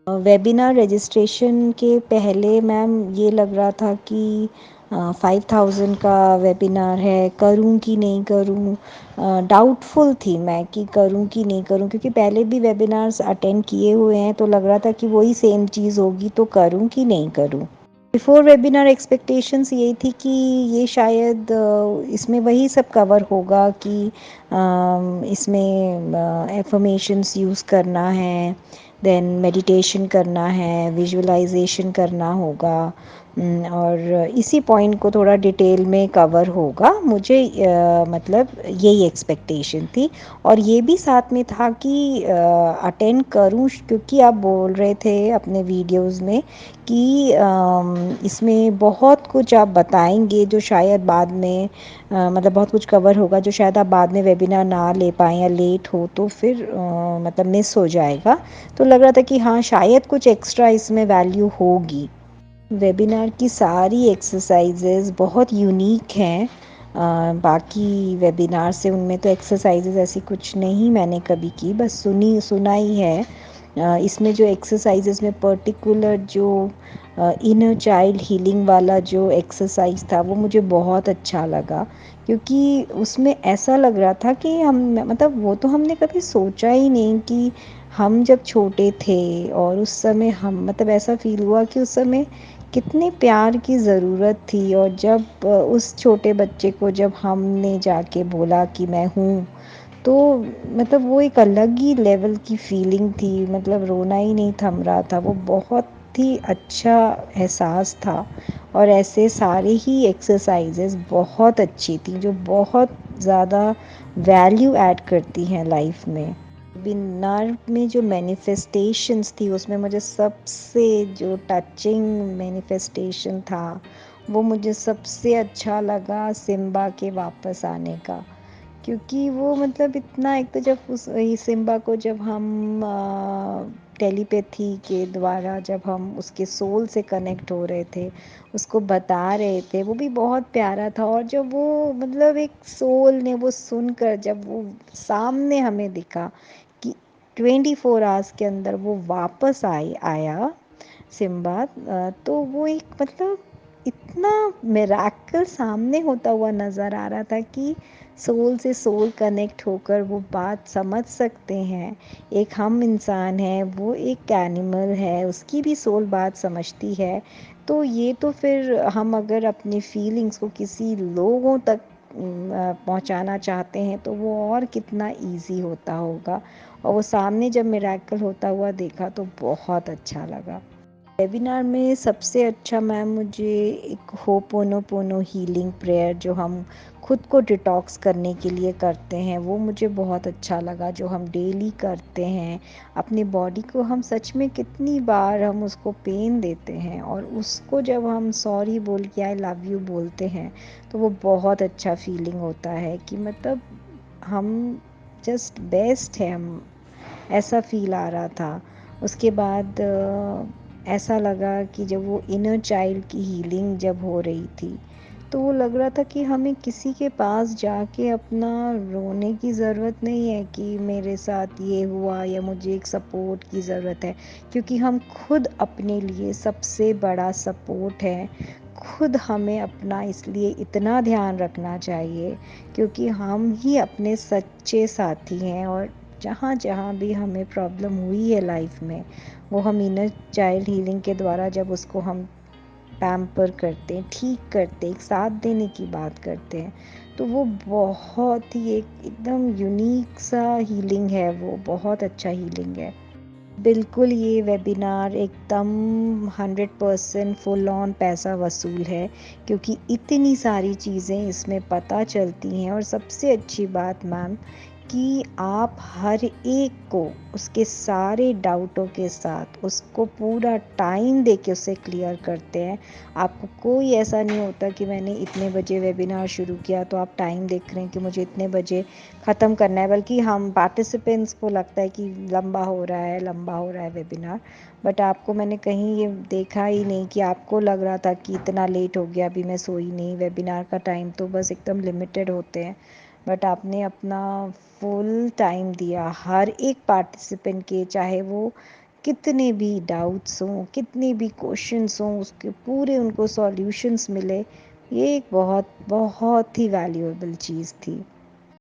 Webinar registration के पहले ma'am ये लग रहा था कि 5000 का वेबिनार है, करूं कि नहीं करूं। डाउटफुल थी मैं कि करूं कि नहीं करूं, क्योंकि पहले भी वेबिनार्स अटेंड किए हुए हैं, तो लग रहा था कि वही सेम चीज़ होगी, तो करूं कि नहीं करूं। बिफोर वेबिनार एक्सपेक्टेशंस यही थी कि ये शायद इसमें वही सब कवर होगा कि इसमें एफर्मेशंस यूज़ करना है, देन मेडिटेशन करना है, विजुअलाइजेशन करना होगा, और इसी पॉइंट को थोड़ा डिटेल में कवर होगा। मुझे मतलब यही एक्सपेक्टेशन थी, और ये भी साथ में था कि अटेंड करूं, क्योंकि आप बोल रहे थे अपने वीडियोस में कि इसमें बहुत कुछ आप बताएंगे जो शायद बाद में मतलब बहुत कुछ कवर होगा जो शायद आप बाद में वेबिनार ना ले पाएँ या लेट हो तो फिर मतलब मिस हो जाएगा। तो लग रहा था कि हाँ, शायद कुछ एक्स्ट्रा इसमें वैल्यू होगी। वेबिनार की सारी एक्सरसाइजेज़ बहुत यूनिक हैं बाकी वेबिनार से। उनमें तो एक्सरसाइजेज़ ऐसी कुछ नहीं मैंने कभी की, बस सुना ही है। इसमें जो एक्सरसाइजेज़ में पर्टिकुलर जो इनर चाइल्ड हीलिंग वाला जो एक्सरसाइज था वो मुझे बहुत अच्छा लगा, क्योंकि उसमें ऐसा लग रहा था कि हम मतलब वो तो हमने कभी सोचा ही नहीं कि हम जब छोटे थे और उस समय हम मतलब ऐसा फील हुआ कि उस समय कितने प्यार की ज़रूरत थी। और जब उस छोटे बच्चे को जब हमने जाके बोला कि मैं हूँ, तो मतलब वो एक अलग ही लेवल की फीलिंग थी। मतलब रोना ही नहीं थम रहा था, वो बहुत ही अच्छा एहसास था। और ऐसे सारे ही एक्सरसाइजेस बहुत अच्छी थी जो बहुत ज़्यादा वैल्यू ऐड करती हैं लाइफ में। वेबिनार में जो मैनिफेस्टेशंस थी उसमें मुझे सबसे जो टचिंग मैनिफेस्टेशन था वो मुझे सबसे अच्छा लगा सिम्बा के वापस आने का। क्योंकि वो मतलब इतना, एक तो जब उस सिम्बा को जब हम टेलीपैथी के द्वारा जब हम उसके सोल से कनेक्ट हो रहे थे, उसको बता रहे थे, वो भी बहुत प्यारा था। और जब वो मतलब एक सोल ने वो सुनकर जब वो सामने हमें दिखा कि 24 आवर्स के अंदर वो वापस आया सिम्बा, तो वो एक मतलब इतना मिरेकल सामने होता हुआ नज़र आ रहा था कि सोल से सोल कनेक्ट होकर वो बात समझ सकते हैं। एक हम इंसान हैं, वो एक एनिमल है, उसकी भी सोल बात समझती है। तो ये तो फिर हम अगर अपनी फीलिंग्स को किसी लोगों तक पहुंचाना चाहते हैं तो वो और कितना इजी होता होगा। और वो सामने जब मिरेकल होता हुआ देखा तो बहुत अच्छा लगा। वेबिनार में सबसे अच्छा मैम मुझे एक होपोनोपोनो हीलिंग प्रेयर जो हम खुद को डिटॉक्स करने के लिए करते हैं वो मुझे बहुत अच्छा लगा, जो हम डेली करते हैं। अपनी बॉडी को हम सच में कितनी बार हम उसको पेन देते हैं, और उसको जब हम सॉरी बोल के आई लव यू बोलते हैं तो वो बहुत अच्छा फीलिंग होता है कि मतलब हम जस्ट बेस्ट है, हम ऐसा फील आ रहा था। उसके बाद ऐसा लगा कि जब वो इनर चाइल्ड की हीलिंग जब हो रही थी तो वो लग रहा था कि हमें किसी के पास जाके अपना रोने की ज़रूरत नहीं है कि मेरे साथ ये हुआ या मुझे एक सपोर्ट की ज़रूरत है, क्योंकि हम खुद अपने लिए सबसे बड़ा सपोर्ट है। खुद हमें अपना इसलिए इतना ध्यान रखना चाहिए क्योंकि हम ही अपने सच्चे साथी हैं। और जहाँ जहाँ भी हमें प्रॉब्लम हुई है लाइफ में, वो हम इनर चाइल्ड हीलिंग के द्वारा जब उसको हम पैम्पर करते हैं, ठीक करते हैं, एक साथ देने की बात करते हैं, तो वो बहुत ही एक एकदम यूनिक सा हीलिंग है, वो बहुत अच्छा हीलिंग है। बिल्कुल, ये वेबिनार एकदम 100% फुल ऑन पैसा वसूल है, क्योंकि इतनी सारी चीज़ें इसमें पता चलती हैं। और सबसे अच्छी बात मैम कि आप हर एक को उसके सारे डाउटों के साथ उसको पूरा टाइम दे के उसे क्लियर करते हैं। आपको कोई ऐसा नहीं होता कि मैंने इतने बजे वेबिनार शुरू किया तो आप टाइम देख रहे हैं कि मुझे इतने बजे ख़त्म करना है, बल्कि हम पार्टिसिपेंट्स को लगता है कि लंबा हो रहा है, लंबा हो रहा है वेबिनार। बट आपको मैंने कहीं ये देखा ही नहीं कि आपको लग रहा था कि इतना लेट हो गया, अभी मैं सोई नहीं। वेबिनार का टाइम तो बस एकदम लिमिटेड होते हैं, बट आपने अपना फुल टाइम दिया हर एक पार्टिसिपेंट के, चाहे वो कितने भी डाउट्स हों, कितने भी क्वेश्चंस हों, उसके पूरे उनको सॉल्यूशंस मिले, ये एक बहुत बहुत ही वैल्यूएबल चीज़ थी।